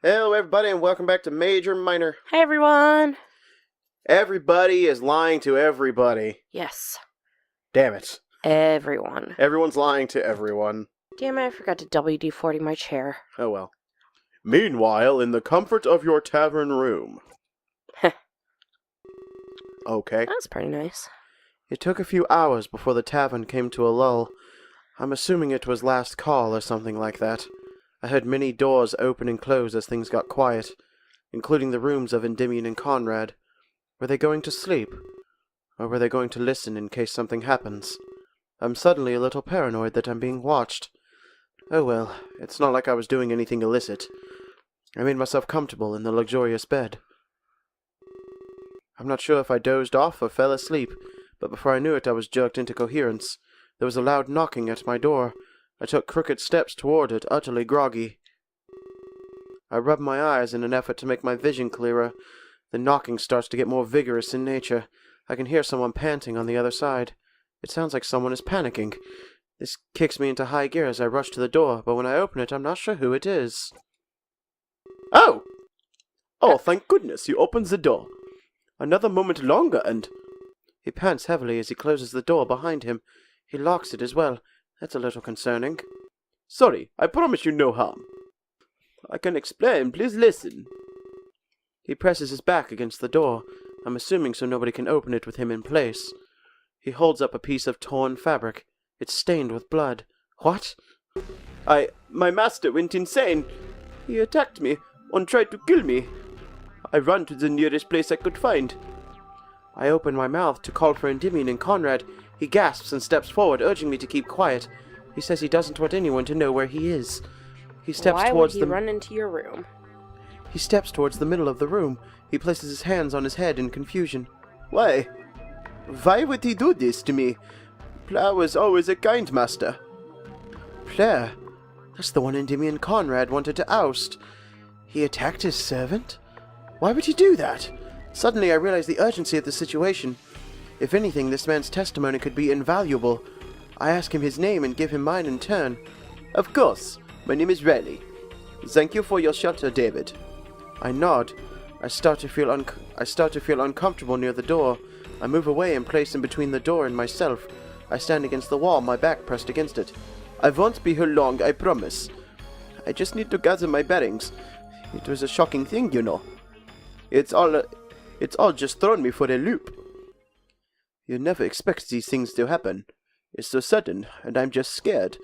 Hello, everybody, and welcome back to Major Minor. Hi, everyone. Everybody is lying to everybody. Yes. Damn it. Everyone. Everyone's lying to everyone. Damn it, I forgot to WD-40 my chair. Oh well. Meanwhile, in the comfort of your tavern room. Okay. That's pretty nice. It took a few hours before the tavern came to a lull. I'm assuming it was last call or something like that. I heard many doors open and close as things got quiet, including the rooms of Endymion and Conrad. Were they going to sleep? Or were they going to listen in case something happens? I'm suddenly a little paranoid that I'm being watched. Oh well, it's not like I was doing anything illicit. I made myself comfortable in the luxurious bed. I'm not sure if I dozed off or fell asleep, but before I knew it I was jerked into coherence. There was a loud knocking at my door. I took crooked steps toward it, utterly groggy. I rub my eyes in an effort to make my vision clearer. The knocking starts to get more vigorous in nature. I can hear someone panting on the other side. It sounds like someone is panicking. This kicks me into high gear as I rush to the door, but when I open it, I'm not sure who it is. Oh! Oh, thank goodness, you opened the door. Another moment longer and... He pants heavily as he closes the door behind him. He locks it as well. That's a little concerning. Sorry, I promise you no harm. I can explain, please listen. He presses his back against the door. I'm assuming so nobody can open it with him in place. He holds up a piece of torn fabric. It's stained with blood. What? My master went insane. He attacked me and tried to kill me. I ran to the nearest place I could find. I open my mouth to call for Endymion and Conrad. He gasps and steps forward, urging me to keep quiet. He says he doesn't want anyone to know where he is. He steps towards the... Why would he run into your room? He steps towards the middle of the room. He places his hands on his head in confusion. Why? Why would he do this to me? Pla was always a kind master. Pla? That's the one Endymion Conrad wanted to oust. He attacked his servant? Why would he do that? Suddenly I realize the urgency of the situation. If anything, this man's testimony could be invaluable. I ask him his name and give him mine in turn. Of course. My name is Riley. Thank you for your shelter, David. I nod. I start to feel uncomfortable near the door. I move away and place in between the door and myself. I stand against the wall, my back pressed against it. I won't be here long, I promise. I just need to gather my bearings. It was a shocking thing, you know. It's all just thrown me for a loop. You never expect these things to happen. It's so sudden, and I'm just scared.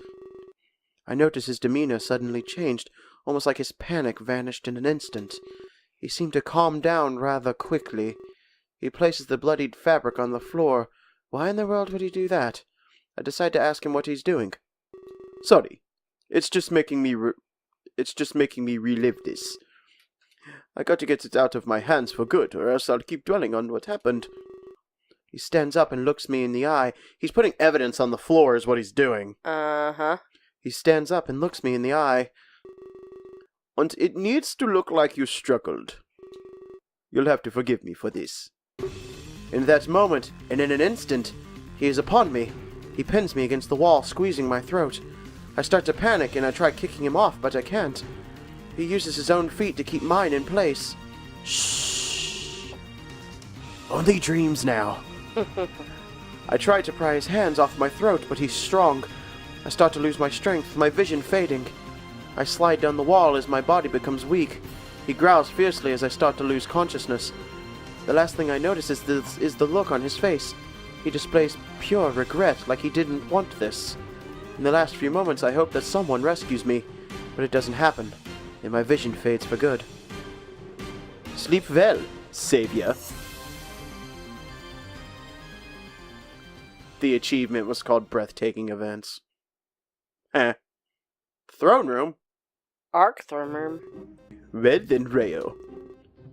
I notice his demeanor suddenly changed, almost like his panic vanished in an instant. He seemed to calm down rather quickly. He places the bloodied fabric on the floor. Why in the world would he do that? I decide to ask him what he's doing. Sorry. It's just making me relive this. I got to get it out of my hands for good, or else I'll keep dwelling on what happened. He stands up and looks me in the eye. He's putting evidence on the floor is what he's doing. Uh-huh. He stands up and looks me in the eye. And it needs to look like you struggled. You'll have to forgive me for this. In that moment, and in an instant, he is upon me. He pins me against the wall, squeezing my throat. I start to panic and I try kicking him off, but I can't. He uses his own feet to keep mine in place. Shh. Only dreams now. I try to pry his hands off my throat, but he's strong. I start to lose my strength, my vision fading. I slide down the wall as my body becomes weak. He growls fiercely as I start to lose consciousness. The last thing I notice is the look on his face. He displays pure regret, like he didn't want this. In the last few moments, I hope that someone rescues me, but it doesn't happen, and my vision fades for good. Sleep well, savior. The achievement was called Breathtaking Events. Throne room? Throne room. Well then, Rayo.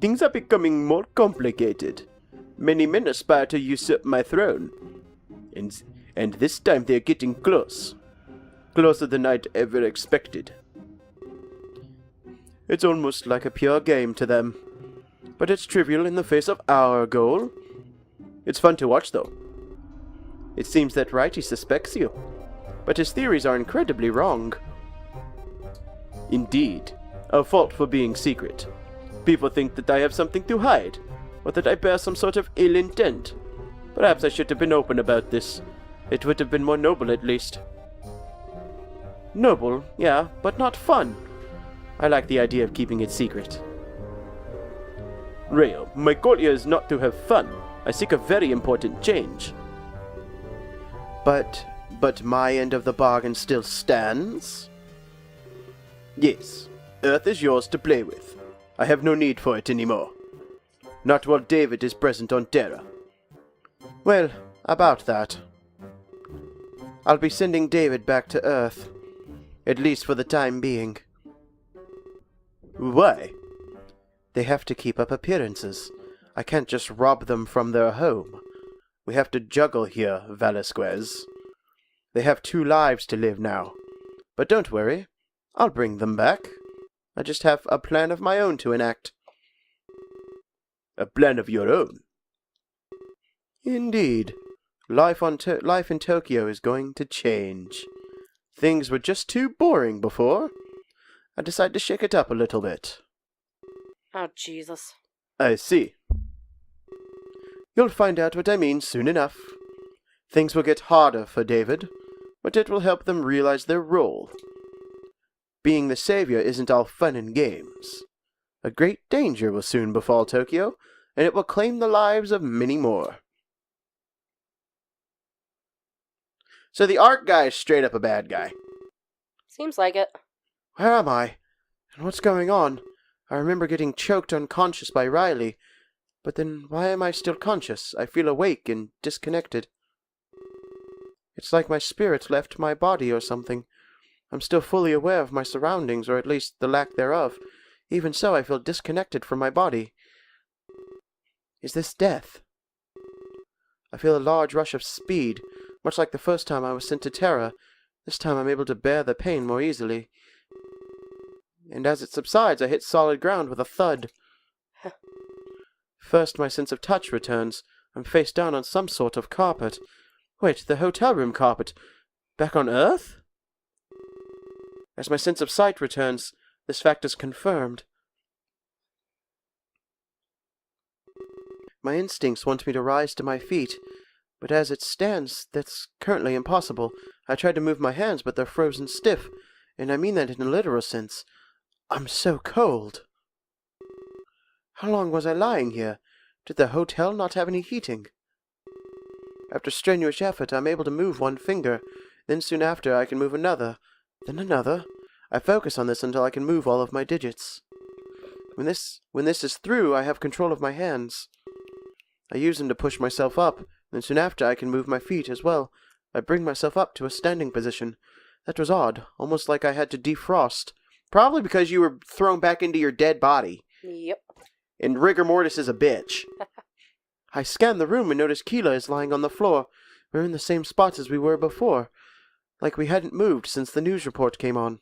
Things are becoming more complicated. Many men aspire to usurp my throne. And this time they're getting close. Closer than I'd ever expected. It's almost like a pure game to them. But it's trivial in the face of our goal. It's fun to watch, though. It seems that Righty suspects you, but his theories are incredibly wrong. Indeed, a fault for being secret. People think that I have something to hide, or that I bear some sort of ill intent. Perhaps I should have been open about this. It would have been more noble, at least. Noble, yeah, but not fun. I like the idea of keeping it secret. Rayo, my goal here is not to have fun. I seek a very important change. But my end of the bargain still stands? Yes, Earth is yours to play with. I have no need for it anymore. Not while David is present on Terra. Well, about that. I'll be sending David back to Earth. At least for the time being. Why? They have to keep up appearances. I can't just rob them from their home. We have to juggle here, Velasquez. They have 2 lives to live now. But don't worry. I'll bring them back. I just have a plan of my own to enact. A plan of your own? Indeed. Life in Tokyo is going to change. Things were just too boring before. I decided to shake it up a little bit. Oh, Jesus. I see. You'll find out what I mean soon enough. Things will get harder for David, but it will help them realize their role. Being the savior isn't all fun and games. A great danger will soon befall Tokyo, and it will claim the lives of many more. So the art guy is straight up a bad guy. Seems like it. Where am I? And what's going on? I remember getting choked unconscious by Riley. But then why am I still conscious? I feel awake and disconnected. It's like my spirit left my body or something. I'm still fully aware of my surroundings, or at least the lack thereof. Even so, I feel disconnected from my body. Is this death? I feel a large rush of speed, much like the first time I was sent to Terra. This time I'm able to bear the pain more easily. And as it subsides, I hit solid ground with a thud. First, my sense of touch returns. I'm face down on some sort of carpet. Wait, the hotel room carpet. Back on Earth? As my sense of sight returns, this fact is confirmed. My instincts want me to rise to my feet, but as it stands, that's currently impossible. I tried to move my hands, but they're frozen stiff, and I mean that in a literal sense. I'm so cold. How long was I lying here? Did the hotel not have any heating? After strenuous effort, I'm able to move one finger. Then soon after, I can move another. Then another. I focus on this until I can move all of my digits. When this is through, I have control of my hands. I use them to push myself up. Then soon after, I can move my feet as well. I bring myself up to a standing position. That was odd, almost like I had to defrost. Probably because you were thrown back into your dead body. Yep. And rigor mortis is a bitch. I scan the room and notice Keela is lying on the floor. We're in the same spots as we were before. Like we hadn't moved since the news report came on.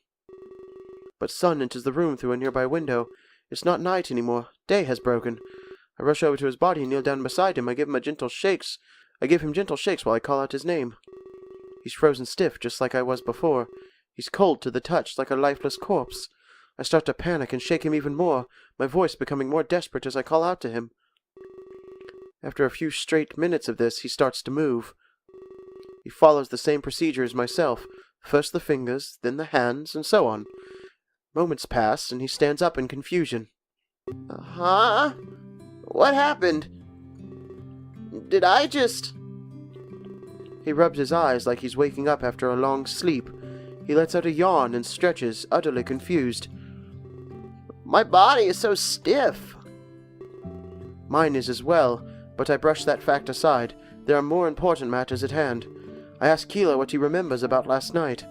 But sun enters the room through a nearby window. It's not night anymore. Day has broken. I rush over to his body and kneel down beside him. I give him gentle shakes while I call out his name. He's frozen stiff, just like I was before. He's cold to the touch, like a lifeless corpse. I start to panic and shake him even more, my voice becoming more desperate as I call out to him. After a few straight minutes of this, he starts to move. He follows the same procedure as myself, first the fingers, then the hands, and so on. Moments pass, and he stands up in confusion. Huh? What happened? Did I just... He rubs his eyes like he's waking up after a long sleep. He lets out a yawn and stretches, utterly confused. My body is so stiff. Mine is as well, but I brush that fact aside. There are more important matters at hand. I ask Keela what he remembers about last night.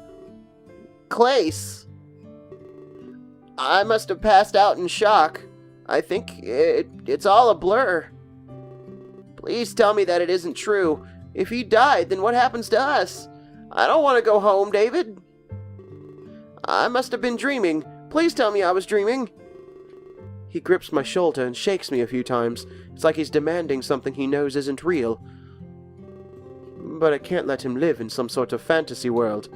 Clace! I must have passed out in shock. I think it's all a blur. Please tell me that it isn't true. If he died, then what happens to us? I don't want to go home, David. I must have been dreaming. Please tell me I was dreaming. He grips my shoulder and shakes me a few times. It's like he's demanding something he knows isn't real. But I can't let him live in some sort of fantasy world.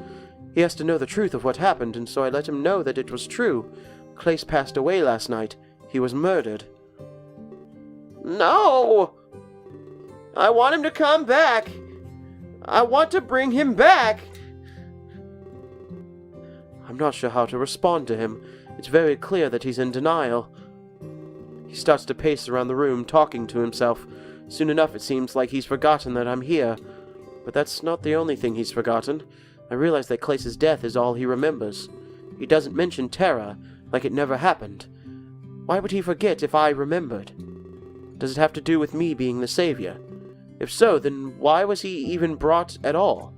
He has to know the truth of what happened, and so I let him know that it was true. Clace passed away last night. He was murdered. No! I want him to come back! I want to bring him back! I'm not sure how to respond to him. It's very clear that he's in denial. He starts to pace around the room, talking to himself. Soon enough, it seems like he's forgotten that I'm here. But that's not the only thing he's forgotten. I realize that Clace's death is all he remembers. He doesn't mention Terra, like it never happened. Why would he forget if I remembered? Does it have to do with me being the savior? If so, then why was he even brought at all?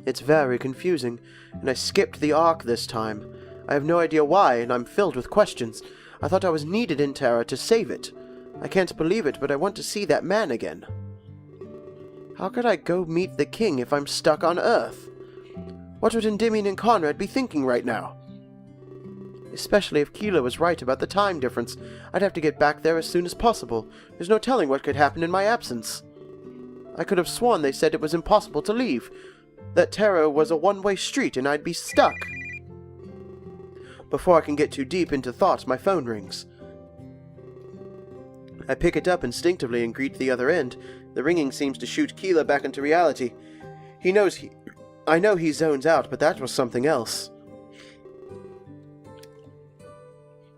It's very confusing, and I skipped the arc this time. I have no idea why, and I'm filled with questions. I thought I was needed in Terra to save it. I can't believe it, but I want to see that man again. How could I go meet the king if I'm stuck on Earth? What would Endymion and Conrad be thinking right now? Especially if Keela was right about the time difference. I'd have to get back there as soon as possible. There's no telling what could happen in my absence. I could have sworn they said it was impossible to leave. That Terra was a one-way street and I'd be stuck. Before I can get too deep into thoughts, my phone rings. I pick it up instinctively and greet the other end. The ringing seems to shoot Keela back into reality. I know he zones out, but that was something else.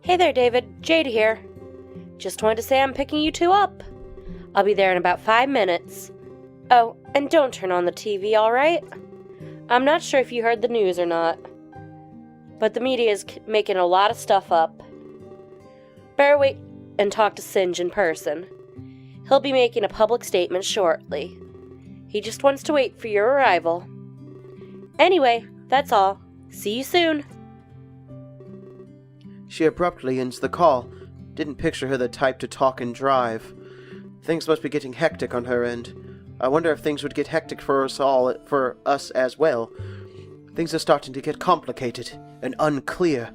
Hey there, David. Jade here. Just wanted to say I'm picking you two up. I'll be there in about 5 minutes. Oh, and don't turn on the TV, alright? I'm not sure if you heard the news or not, but the media is making a lot of stuff up. Better wait and talk to Singe in person. He'll be making a public statement shortly. He just wants to wait for your arrival. Anyway, that's all. See you soon. She abruptly ends the call. Didn't picture her the type to talk and drive. Things must be getting hectic on her end. I wonder if things would get hectic for us as well. Things are starting to get complicated and unclear.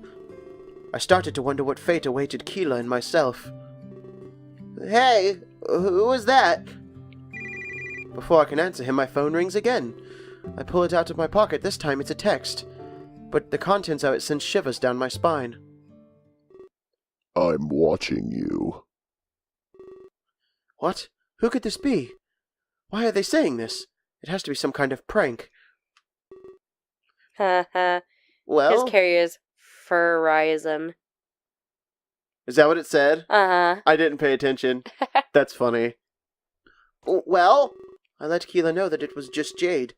I started to wonder what fate awaited Keela and myself. Hey, who was that? Before I can answer him, my phone rings again. I pull it out of my pocket. This time it's a text, but the contents of it send shivers down my spine. I'm watching you. What? Who could this be? Why are they saying this? It has to be some kind of prank. Ha ha. Well, His carrier's Verizon. is that what it said? Uh-huh. I didn't pay attention. That's funny. Well, I let Keela know that it was just Jade.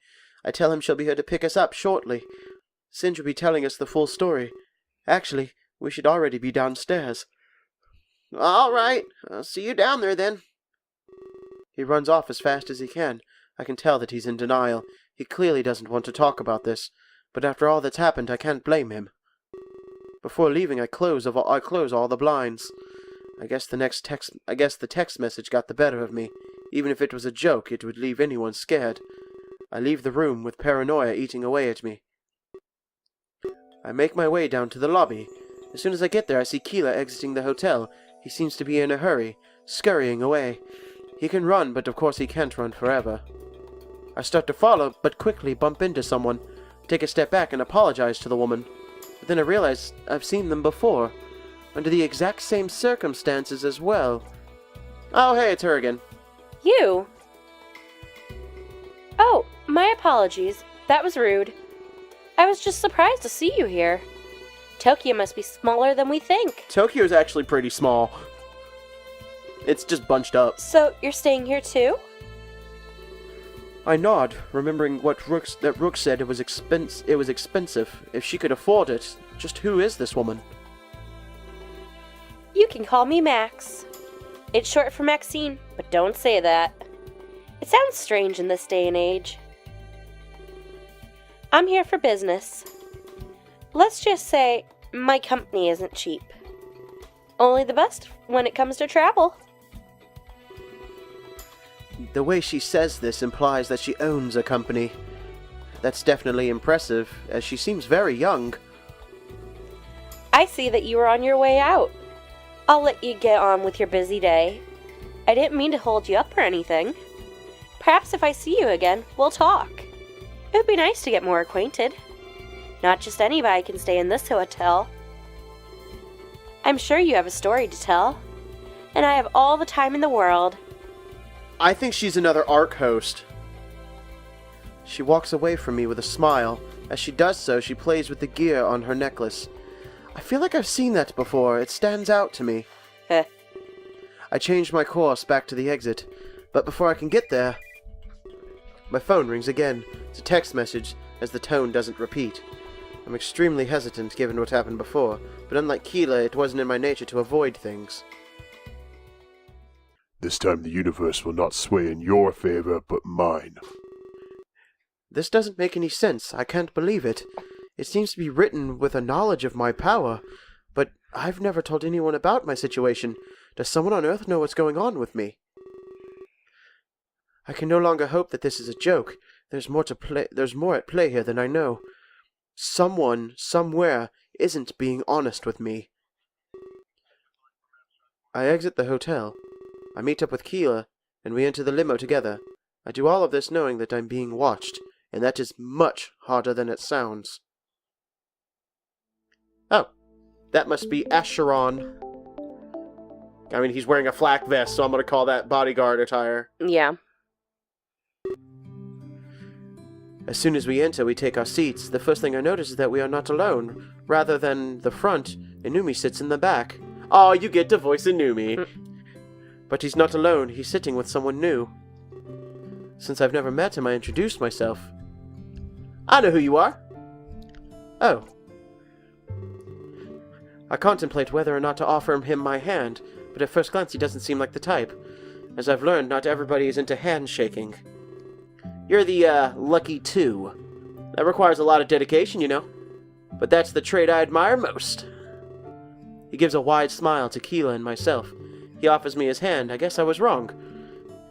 I tell him she'll be here to pick us up shortly. Singe will be telling us the full story. Actually, we should already be downstairs. All right, I'll see you down there then. He runs off as fast as he can. I can tell that he's in denial. He clearly doesn't want to talk about this, but after all that's happened, I can't blame him. Before leaving, I close all the blinds. I guess the text message got the better of me. Even if it was a joke, it would leave anyone scared. I leave the room with paranoia eating away at me. I make my way down to the lobby. As soon as I get there, I see Keela exiting the hotel. He seems to be in a hurry, scurrying away. He can run, but of course he can't run forever. I start to follow, but quickly bump into someone, take a step back and apologize to the woman. But then I realize I've seen them before, under the exact same circumstances as well. Oh, hey, it's her again. You? Oh, my apologies. That was rude. I was just surprised to see you here. Tokyo must be smaller than we think. Tokyo's actually pretty small. It's just bunched up. So, you're staying here too? I nod, remembering that Rook said it was expensive. If she could afford it, just who is this woman? You can call me Max. It's short for Maxine, but don't say that. It sounds strange in this day and age. I'm here for business. Let's just say my company isn't cheap. Only the best when it comes to travel. The way she says this implies that she owns a company. That's definitely impressive, as she seems very young. I see that you are on your way out. I'll let you get on with your busy day. I didn't mean to hold you up or anything. Perhaps if I see you again, we'll talk. It would be nice to get more acquainted. Not just anybody can stay in this hotel. I'm sure you have a story to tell. And I have all the time in the world. I think she's another ARC host. She walks away from me with a smile. As she does so, she plays with the gear on her necklace. I feel like I've seen that before. It stands out to me. Heh. I change my course back to the exit, but before I can get there, my phone rings again. It's a text message, as the tone doesn't repeat. I'm extremely hesitant given what happened before, but unlike Keela, it wasn't in my nature to avoid things. This time the universe will not sway in your favor, but mine. This doesn't make any sense. I can't believe it. It seems to be written with a knowledge of my power, but I've never told anyone about my situation. Does someone on Earth know what's going on with me? I can no longer hope that this is a joke. There's more at play here than I know. Someone, somewhere, isn't being honest with me. I exit the hotel. I meet up with Keela, and we enter the limo together. I do all of this knowing that I'm being watched, and that is much harder than it sounds. Oh, that must be =Acheron. I mean, he's wearing a flak vest, so I'm going to call that bodyguard attire. Yeah. As soon as we enter, we take our seats. The first thing I notice is that we are not alone. Rather than the front, Inumi sits in the back. Oh, you get to voice Inumi. But he's not alone. He's sitting with someone new. Since I've never met him, I introduced myself. I know who you are. Oh. I contemplate whether or not to offer him my hand, but at first glance he doesn't seem like the type. As I've learned, not everybody is into handshaking. You're the, lucky two. That requires a lot of dedication, you know. But that's the trait I admire most. He gives a wide smile to Keela and myself. He offers me his hand. I guess I was wrong.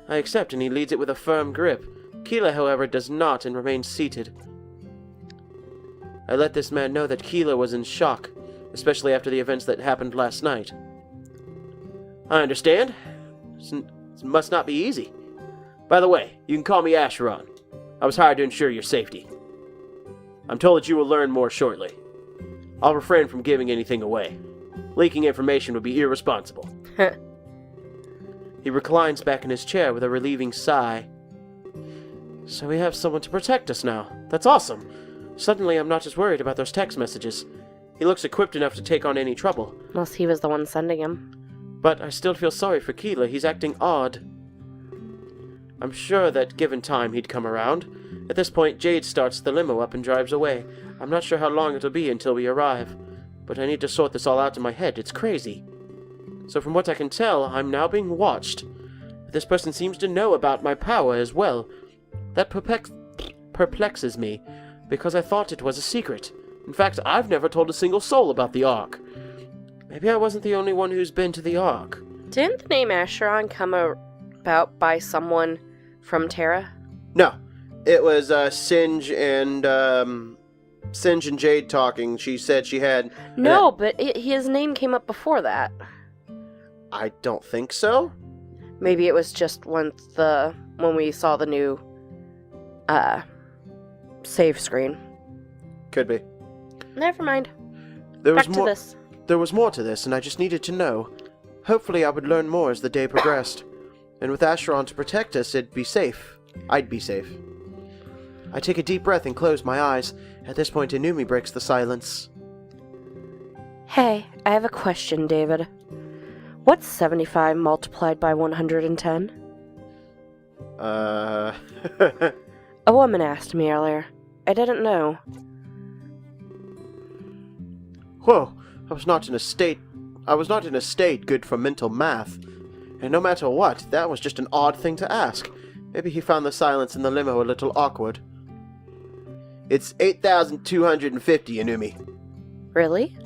I accept, and he leads it with a firm grip. Keela, however, does not and remains seated. I let this man know that Keela was in shock, especially after the events that happened last night. I understand. This must not be easy. By the way, you can call me Acheron. I was hired to ensure your safety. I'm told that you will learn more shortly. I'll refrain from giving anything away. Leaking information would be irresponsible. He reclines back in his chair with a relieving sigh. So we have someone to protect us now. That's awesome. Suddenly I'm not as worried about those text messages. He looks equipped enough to take on any trouble. Unless he was the one sending him. But I still feel sorry for Keela. He's acting odd. I'm sure that given time he'd come around. At this point, Jade starts the limo up and drives away. I'm not sure how long it'll be until we arrive. But I need to sort this all out in my head. It's crazy. So from what I can tell, I'm now being watched. This person seems to know about my power as well. That perplexes me, because I thought it was a secret. In fact, I've never told a single soul about the Ark. Maybe I wasn't the only one who's been to the Ark. Didn't the name Acheron come about by someone from Terra? No. It was Singe and Jade talking. She said she had... No, but his name came up before that. I don't think so. Maybe it was just when we saw the new save screen. Could be. Never mind. Back to this. There was more to this, and I just needed to know. Hopefully I would learn more as the day progressed. And with Acheron to protect us, it'd be safe. I'd be safe. I take a deep breath and close my eyes. At this point, Inumi breaks the silence. Hey, I have a question, David. What's 75 multiplied by 110? A woman asked me earlier. I didn't know. Whoa, I was not in a state good for mental math. And no matter what, that was just an odd thing to ask. Maybe he found the silence in the limo a little awkward. It's 8,250, Inumi. Really?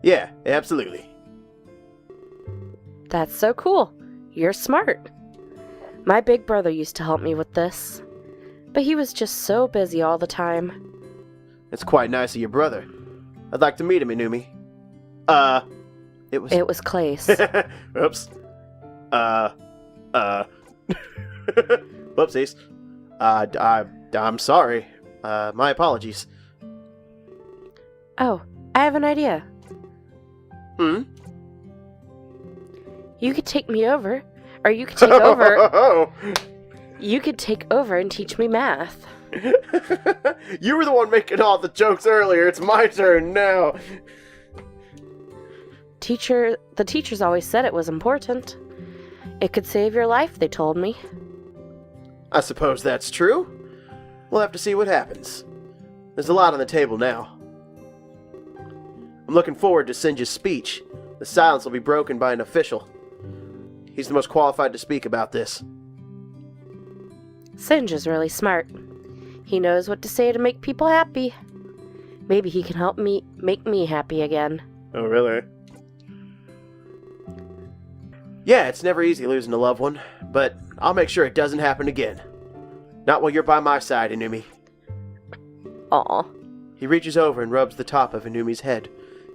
Yeah, absolutely. That's so cool. You're smart. My big brother used to help me with this, but he was just so busy all the time. It's quite nice of your brother. I'd like to meet him, Inumi. It was Clace. Oops. Whoopsies. I'm sorry. My apologies. Oh, I have an idea. You could take me over. Or you could take over. You could take over and teach me math. You were the one making all the jokes earlier. It's my turn now. The teachers always said it was important. It could save your life, they told me. I suppose that's true. We'll have to see what happens. There's a lot on the table now. I'm looking forward to Singe's speech. The silence will be broken by an official. He's the most qualified to speak about this. Singe is really smart. He knows what to say to make people happy. Maybe he can help me make me happy again. Oh, really? Yeah, it's never easy losing a loved one, but I'll make sure it doesn't happen again. Not while you're by my side, Inumi. Aw. He reaches over and rubs the top of Inumi's head.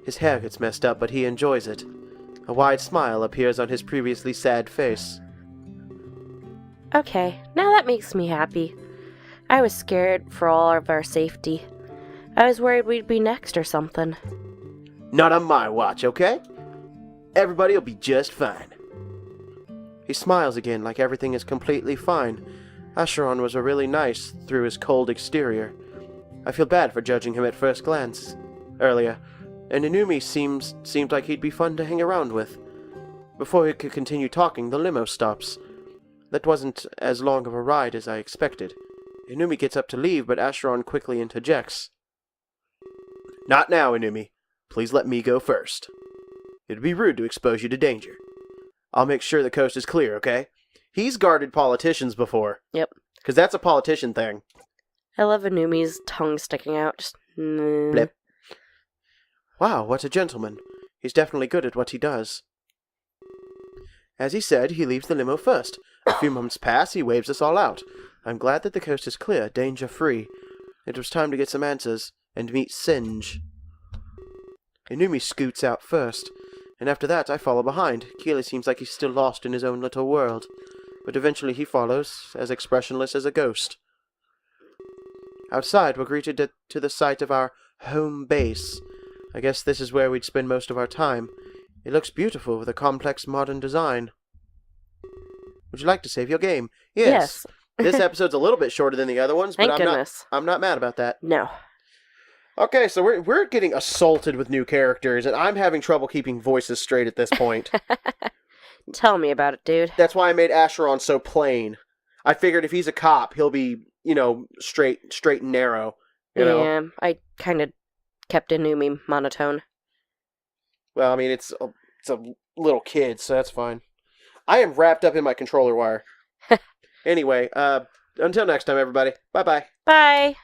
His hair gets messed up, but he enjoys it. A wide smile appears on his previously sad face. Okay, now that makes me happy. I was scared for all of our safety. I was worried we'd be next or something. Not on my watch, okay? Everybody'll be just fine. He smiles again like everything is completely fine. Acheron was really nice through his cold exterior. I feel bad for judging him at first glance. Earlier, and Inumi seemed like he'd be fun to hang around with. Before we could continue talking, the limo stops. That wasn't as long of a ride as I expected. Inumi gets up to leave, but Acheron quickly interjects. Not now, Inumi. Please let me go first. It'd be rude to expose you to danger. I'll make sure the coast is clear, okay? He's guarded politicians before. Yep. Because that's a politician thing. I love Inumi's tongue sticking out. Just... Blip. Wow, what a gentleman. He's definitely good at what he does. As he said, he leaves the limo first. A few moments pass, he waves us all out. I'm glad that the coast is clear, danger-free. It was time to get some answers, and meet Singe. Inumi scoots out first, and after that I follow behind. Keely seems like he's still lost in his own little world, but eventually he follows, as expressionless as a ghost. Outside, we're greeted to the sight of our home base. I guess this is where we'd spend most of our time. It looks beautiful with a complex modern design. Would you like to save your game? Yes. This episode's a little bit shorter than the other ones, but Thank goodness. I'm not mad about that. No. Okay, so we're getting assaulted with new characters, and I'm having trouble keeping voices straight at this point. Tell me about it, dude. That's why I made Acheron so plain. I figured if he's a cop, he'll be, straight and narrow. You know? Yeah, I kind of kept Inumi monotone. Well, I mean, it's a little kid, so that's fine. I am wrapped up in my controller wire. Anyway, until next time, everybody. Bye-bye. Bye.